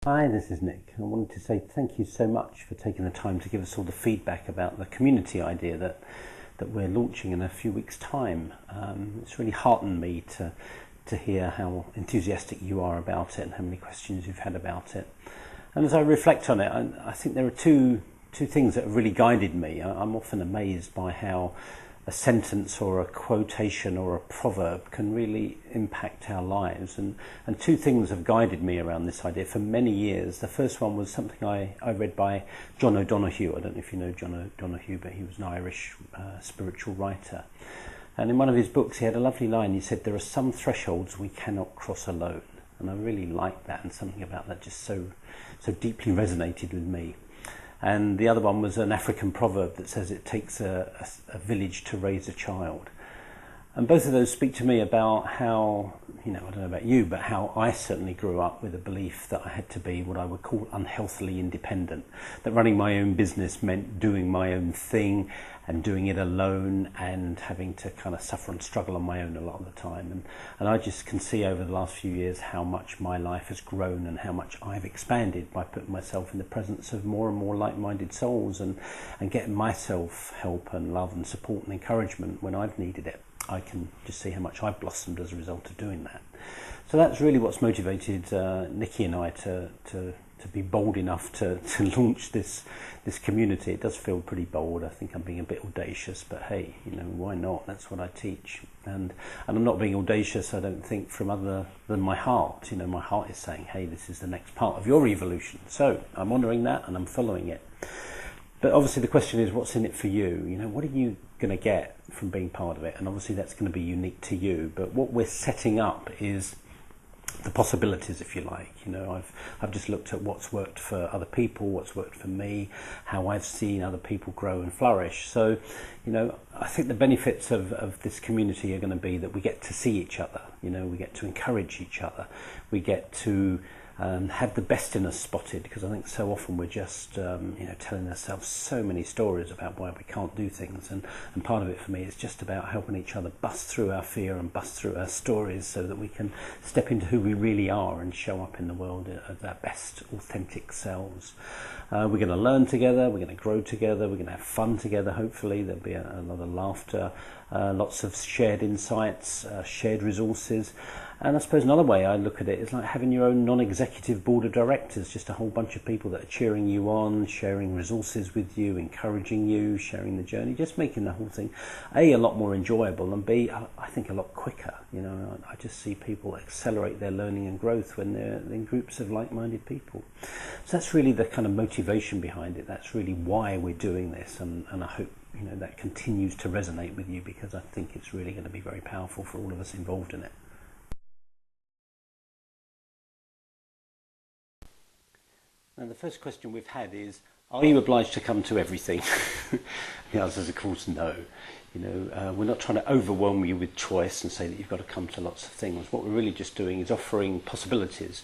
Hi, this is Nick. I wanted to say thank you so much for taking the time to give us all the feedback about the community idea that we're launching in a few weeks' time. It's really heartened me to hear how enthusiastic you are about it and how many questions you've had about it. And as I reflect on it, I think there are two things that have really guided me. I'm often amazed by how a sentence or a quotation or a proverb can really impact our lives. And two things have guided me around this idea for many years. The first one was something I read by John O'Donoghue. I don't know if you know John O'Donoghue, but he was an Irish spiritual writer. And in one of his books, he had a lovely line. He said, "There are some thresholds we cannot cross alone." And I really liked that, and something about that just so deeply resonated with me. And the other one was an African proverb that says it takes a village to raise a child. And both of those speak to me about how, I don't know about you, but how I certainly grew up with a belief that I had to be what I would call unhealthily independent. That running my own business meant doing my own thing and doing it alone and having to kind of suffer and struggle on my own a lot of the time. And I just can see over the last few years how much my life has grown and how much I've expanded by putting myself in the presence of more and more like-minded souls and getting myself help and love and support and encouragement when I've needed it. I can just see how much I've blossomed as a result of doing that. So that's really what's motivated Nikki and I to be bold enough to launch this community. It does feel pretty bold. I think I'm being a bit audacious, but hey, why not? That's what I teach. And I'm not being audacious, I don't think, from other than my heart. My heart is saying, hey, this is the next part of your evolution. So I'm honouring that and I'm following it. But obviously the question is, what's in it for you? What are you going to get from being part of it? And obviously that's going to be unique to you. But what we're setting up is the possibilities, if you like. I've just looked at what's worked for other people, what's worked for me, how I've seen other people grow and flourish. So, I think the benefits of this community are going to be that we get to see each other. We get to encourage each other. We get to have the best in us spotted, because I think so often we're just telling ourselves so many stories about why we can't do things, and part of it for me is just about helping each other bust through our fear and bust through our stories so that we can step into who we really are and show up in the world as our best authentic selves. We're going to learn together, we're going to grow together, we're going to have fun together. Hopefully there'll be a lot of laughter, lots of shared insights, shared resources. And I suppose another way I look at it is like having your own non-executive board of directors, just a whole bunch of people that are cheering you on, sharing resources with you, encouraging you, sharing the journey, just making the whole thing, A, lot more enjoyable, and B, I think a lot quicker. I just see people accelerate their learning and growth when they're in groups of like-minded people. So that's really the kind of motivation behind it. That's really why we're doing this, and I hope that continues to resonate with you, because I think it's really going to be very powerful for all of us involved in it. Now, the first question we've had is, are you obliged to come to everything? The answer is, of course, no. We're not trying to overwhelm you with choice and say that you've got to come to lots of things. What we're really just doing is offering possibilities,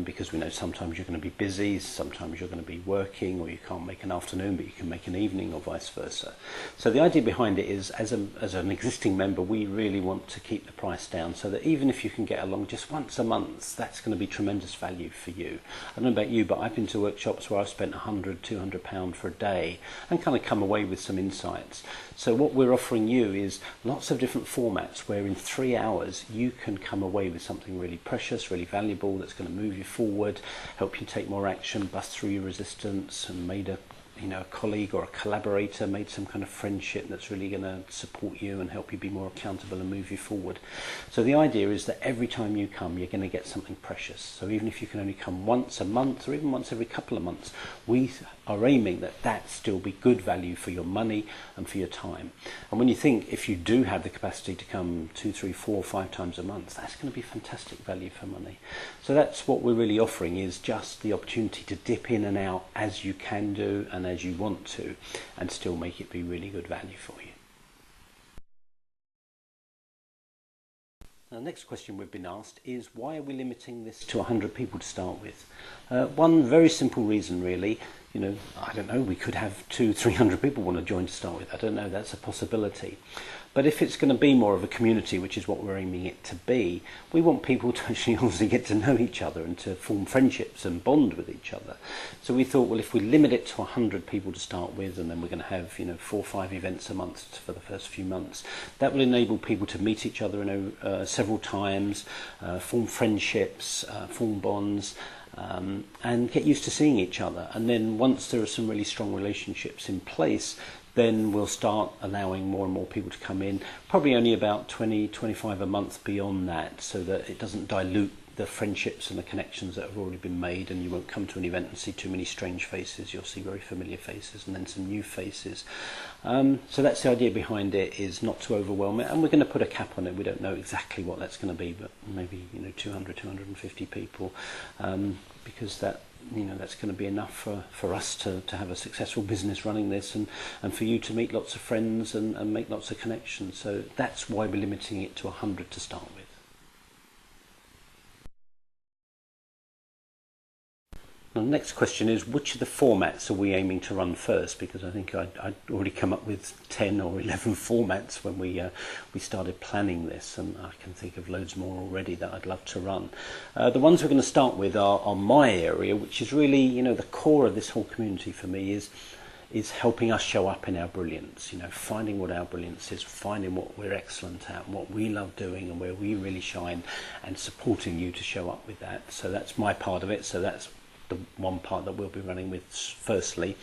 because we know sometimes you're going to be busy, sometimes you're going to be working, or you can't make an afternoon but you can make an evening, or vice versa. So the idea behind it is, as an existing member, we really want to keep the price down so that even if you can get along just once a month, that's going to be tremendous value for you. I don't know about you, but I've been to workshops where I've spent £100, £200 for a day and kind of come away with some insights. So what we're offering you is lots of different formats where in 3 hours you can come away with something really precious, really valuable, that's going to move you forward, help you take more action, bust through your resistance, and made a colleague or a collaborator, made some kind of friendship that's really going to support you and help you be more accountable and move you forward. So the idea is that every time you come, you're going to get something precious. So even if you can only come once a month or even once every couple of months, we are aiming that still be good value for your money and for your time. And when you think, if you do have the capacity to come 2, 3, 4, 5 times a month, that's going to be fantastic value for money. So that's what we're really offering, is just the opportunity to dip in and out as you can do and as you want to, and still make it be really good value for you. The next question we've been asked is, why are we limiting this to 100 people to start with? One very simple reason, really. I don't know, we could have 200-300 people want to join to start with. I don't know, that's a possibility. But if it's going to be more of a community, which is what we're aiming it to be, we want people to actually obviously get to know each other and to form friendships and bond with each other. So we thought, well, if we limit it to 100 people to start with, and then we're going to have 4 or 5 events a month for the first few months, that will enable people to meet each other several times, form friendships, form bonds, and get used to seeing each other. And then once there are some really strong relationships in place, then we'll start allowing more and more people to come in, probably only about 20-25 a month beyond that, so that it doesn't dilute the friendships and the connections that have already been made, and you won't come to an event and see too many strange faces. You'll see very familiar faces and then some new faces. So that's the idea behind it, is not to overwhelm it, and we're going to put a cap on it. We don't know exactly what that's going to be, but maybe 200-250 people, because that's going to be enough for us to have a successful business running this, and for you to meet lots of friends and make lots of connections. So that's why we're limiting it to 100 to start with. The next question is, which of the formats are we aiming to run first? Because I think I'd already come up with 10 or 11 formats when we started planning this, and I can think of loads more already that I'd love to run. The ones we're going to start with are my area, which is really the core of this whole community for me, is helping us show up in our brilliance, finding what our brilliance is, finding what we're excellent at, what we love doing and where we really shine, and supporting you to show up with that. So that's my part of it. So that's the one part that we'll be running with firstly,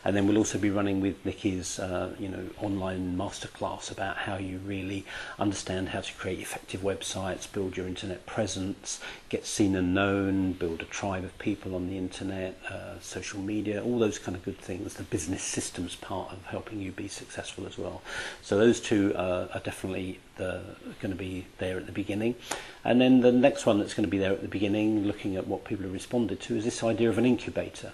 and then we'll also be running with Nikki's online masterclass about how you really understand how to create effective websites, build your internet presence, get seen and known, build a tribe of people on the internet, social media, all those kind of good things. The business systems part of helping you be successful as well. So those two are definitely going to be there at the beginning. And then the next one that's going to be there at the beginning, looking at what people have responded to, is this idea of an incubator.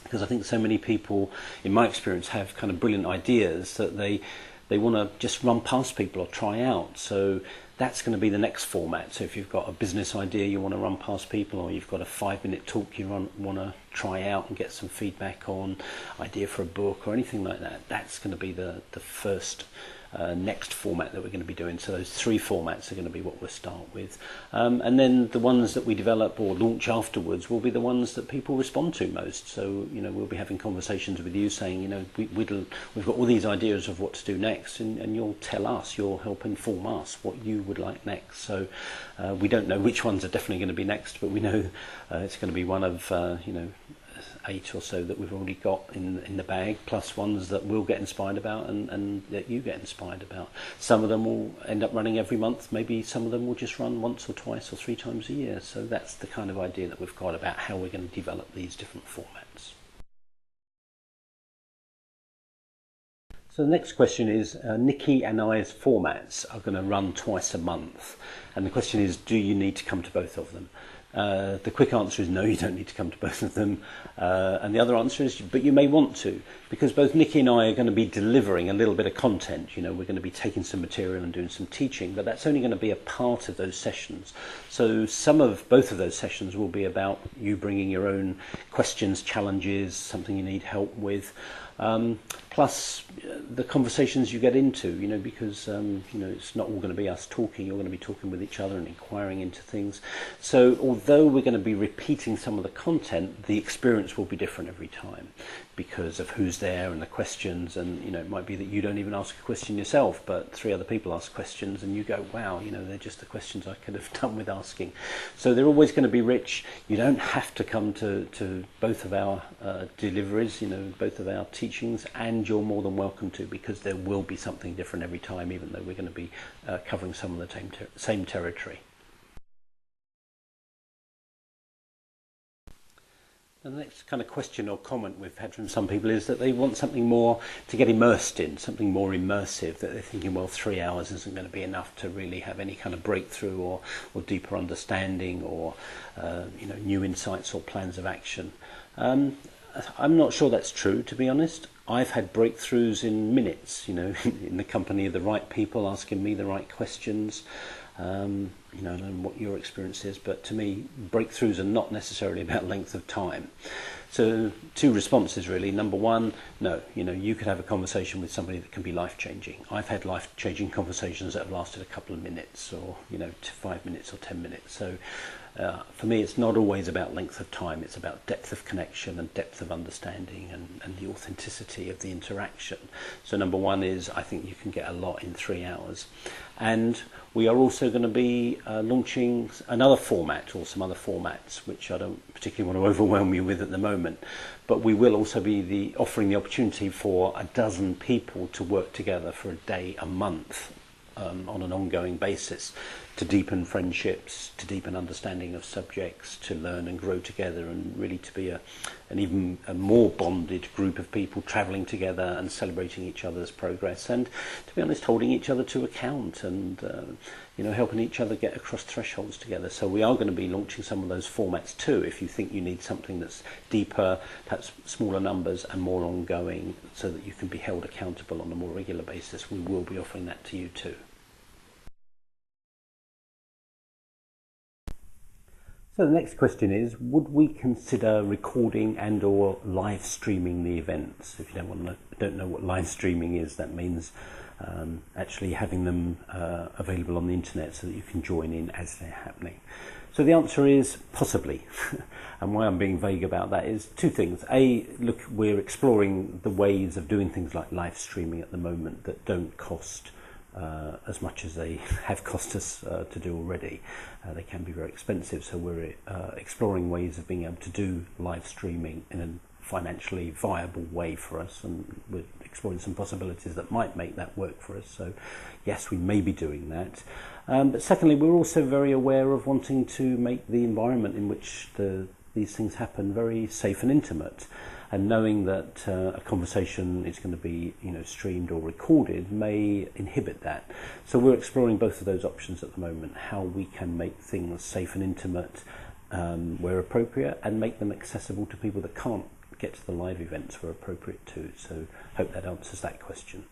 Because I think so many people, in my experience, have kind of brilliant ideas that they want to just run past people or try out. So that's going to be the next format. So if you've got a business idea you want to run past people, or you've got a 5-minute talk you want to try out and get some feedback on, idea for a book or anything like that, that's going to be the first next format that we're going to be doing. So those 3 formats are going to be what we'll start with, and then the ones that we develop or launch afterwards will be the ones that people respond to most. So we'll be having conversations with you saying we've got all these ideas of what to do next, and you'll tell us, you'll help inform us what you would like next. So we don't know which ones are definitely going to be next, but we know it's going to be one of 8 or so that we've already got in the bag, plus ones that we'll get inspired about and that you get inspired about. Some of them will end up running every month, maybe some of them will just run once or twice or 3 times a year. So that's the kind of idea that we've got about how we're going to develop these different formats. So the next question is, Nikki and I's formats are going to run twice a month, and the question is, do you need to come to both of them? The quick answer is no, you don't need to come to both of them, and the other answer is, but you may want to, because both Nikki and I are going to be delivering a little bit of content. We're going to be taking some material and doing some teaching, but that's only going to be a part of those sessions. So both of those sessions will be about you bringing your own questions, challenges, something you need help with, plus the conversations you get into, because it's not all going to be us talking. You're going to be talking with each other and inquiring into things. So although we're going to be repeating some of the content, the experience will be different every time because of who's there and the questions. And it might be that you don't even ask a question yourself, but 3 other people ask questions and you go, wow, they're just the questions I could have done with asking. So they're always going to be rich. You don't have to come to both of our deliveries, both of our teachings, and you're more than welcome to, because there will be something different every time, even though we're going to be covering some of the same territory. The next kind of question or comment we've had from some people is that they want something more to get immersed in, something more immersive, that they're thinking, well, 3 hours isn't going to be enough to really have any kind of breakthrough or deeper understanding or new insights or plans of action. I'm not sure that's true, to be honest. I've had breakthroughs in minutes, in the company of the right people asking me the right questions. I don't know what your experience is, but to me, breakthroughs are not necessarily about length of time. So 2 responses really. Number 1, no, you could have a conversation with somebody that can be life-changing. I've had life-changing conversations that have lasted a couple of minutes, or 5 minutes or 10 minutes. So for me, it's not always about length of time. It's about depth of connection and depth of understanding and the authenticity of the interaction. So number 1 is, I think you can get a lot in 3 hours. And we are also going to be launching another format, or some other formats, which I don't particularly want to overwhelm you with at the moment. But we will also be offering the opportunity for a dozen people to work together for a day, a month, on an ongoing basis, to deepen friendships, to deepen understanding of subjects, to learn and grow together, and really to be an even more bonded group of people travelling together and celebrating each other's progress, and to be honest, holding each other to account, and helping each other get across thresholds together. So we are going to be launching some of those formats too. If you think you need something that's deeper, perhaps smaller numbers and more ongoing, so that you can be held accountable on a more regular basis, we will be offering that to you too. So the next question is, would we consider recording and or live streaming the events? If you don't know what live streaming is, that means actually having them available on the internet so that you can join in as they're happening. So the answer is possibly. And why I'm being vague about that is 2 things. A, look, we're exploring the ways of doing things like live streaming at the moment that don't cost as much as they have cost us to do already. They can be very expensive, so we're exploring ways of being able to do live streaming in a financially viable way for us, and we're exploring some possibilities that might make that work for us. So yes, we may be doing that. But secondly, we're also very aware of wanting to make the environment in which these things happen very safe and intimate. And knowing that a conversation is going to be streamed or recorded may inhibit that. So we're exploring both of those options at the moment, how we can make things safe and intimate where appropriate, and make them accessible to people that can't get to the live events where appropriate too. So hope that answers that question.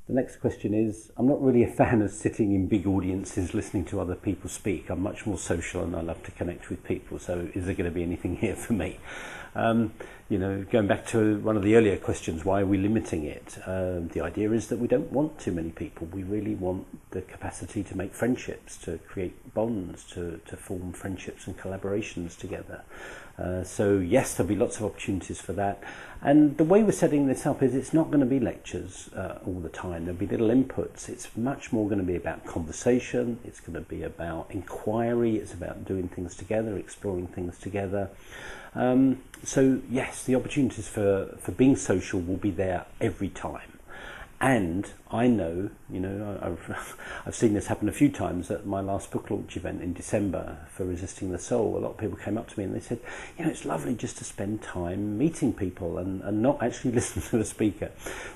The next question is, I'm not really a fan of sitting in big audiences listening to other people speak. I'm much more social and I love to connect with people. So is there going to be anything here for me? Going back to one of the earlier questions, why are we limiting it? The idea is that we don't want too many people. We really want the capacity to make friendships, to create bonds, to form friendships and collaborations together. So yes, there'll be lots of opportunities for that. And the way we're setting this up is it's not going to be lectures all the time. There'll be little inputs. It's much more going to be about conversation. It's going to be about inquiry. It's about doing things together, exploring things together. So yes, the opportunities for being social will be there every time. And I know, I've seen this happen a few times at my last book launch event in December for Resisting the Soul. A lot of people came up to me and they said, it's lovely just to spend time meeting people and not actually listen to the speaker.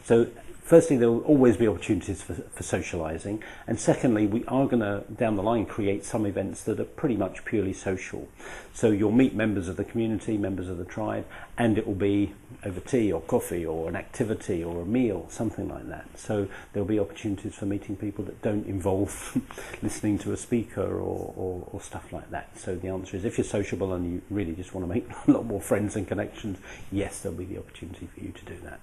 So firstly, there will always be opportunities for socialising. And secondly, we are going to, down the line, create some events that are pretty much purely social. So you'll meet members of the community, members of the tribe, and it will be over tea or coffee or an activity or a meal, something like that. So there'll be opportunities for meeting people that don't involve listening to a speaker or stuff like that. So the answer is, if you're sociable and you really just want to make a lot more friends and connections, yes, there'll be the opportunity for you to do that.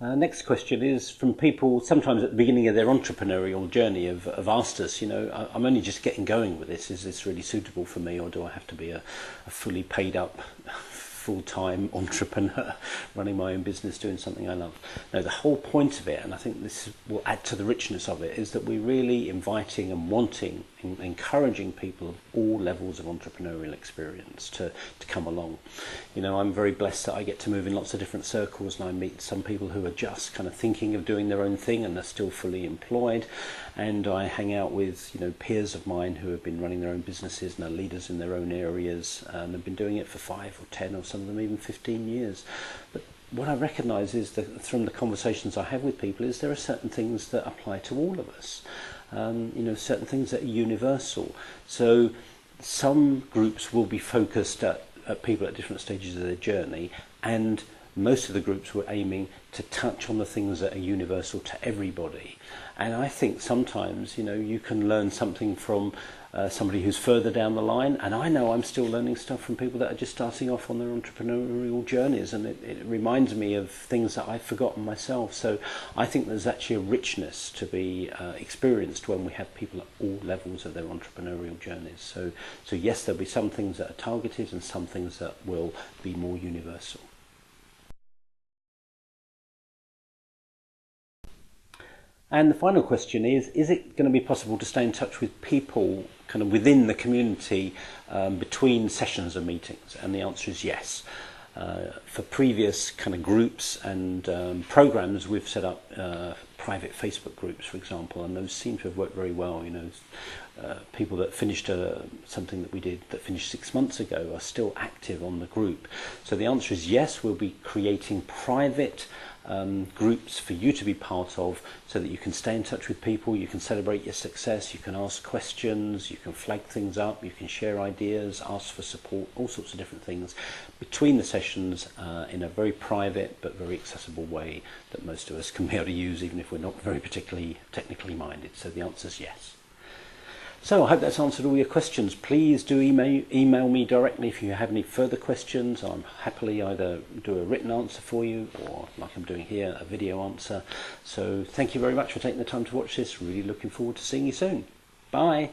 Next question is from people sometimes at the beginning of their entrepreneurial journey have asked us, I'm only just getting going with this. Is this really suitable for me, or do I have to be a fully paid up full-time entrepreneur running my own business doing something I love? No, the whole point of it, and I think this will add to the richness of it, is that we're really inviting and wanting and encouraging people of all levels of entrepreneurial experience to come along. I'm very blessed that I get to move in lots of different circles, and I meet some people who are just kind of thinking of doing their own thing and they're still fully employed, and I hang out with peers of mine who have been running their own businesses and are leaders in their own areas and have been doing it for 5 or 10 or some of them even 15 years. But what I recognise is that from the conversations I have with people is there are certain things that apply to all of us. Certain things that are universal. So some groups will be focused at people at different stages of their journey, and most of the groups were aiming to touch on the things that are universal to everybody. And I think sometimes, you know, you can learn something from somebody who's further down the line, and I know I'm still learning stuff from people that are just starting off on their entrepreneurial journeys, and it reminds me of things that I've forgotten myself. So I think there's actually a richness to be experienced when we have people at all levels of their entrepreneurial journeys. So yes, there'll be some things that are targeted and some things that will be more universal. And the final question is it going to be possible to stay in touch with people kind of within the community between sessions and meetings? And the answer is yes. For previous kind of groups and programs, we've set up private Facebook groups, for example, and those seem to have worked very well. You know, people that finished something that we did that finished 6 months ago are still active on the group. So the answer is yes, we'll be creating private groups for you to be part of, so that you can stay in touch with people, you can celebrate your success, you can ask questions, you can flag things up, you can share ideas, ask for support, all sorts of different things between the sessions in a very private but very accessible way that most of us can be able to use, even if we're not very particularly technically minded. So the answer is yes. So I hope that's answered all your questions. Please do email me directly if you have any further questions. I'm happily either do a written answer for you, or like I'm doing here, a video answer. So thank you very much for taking the time to watch this. Really looking forward to seeing you soon. Bye.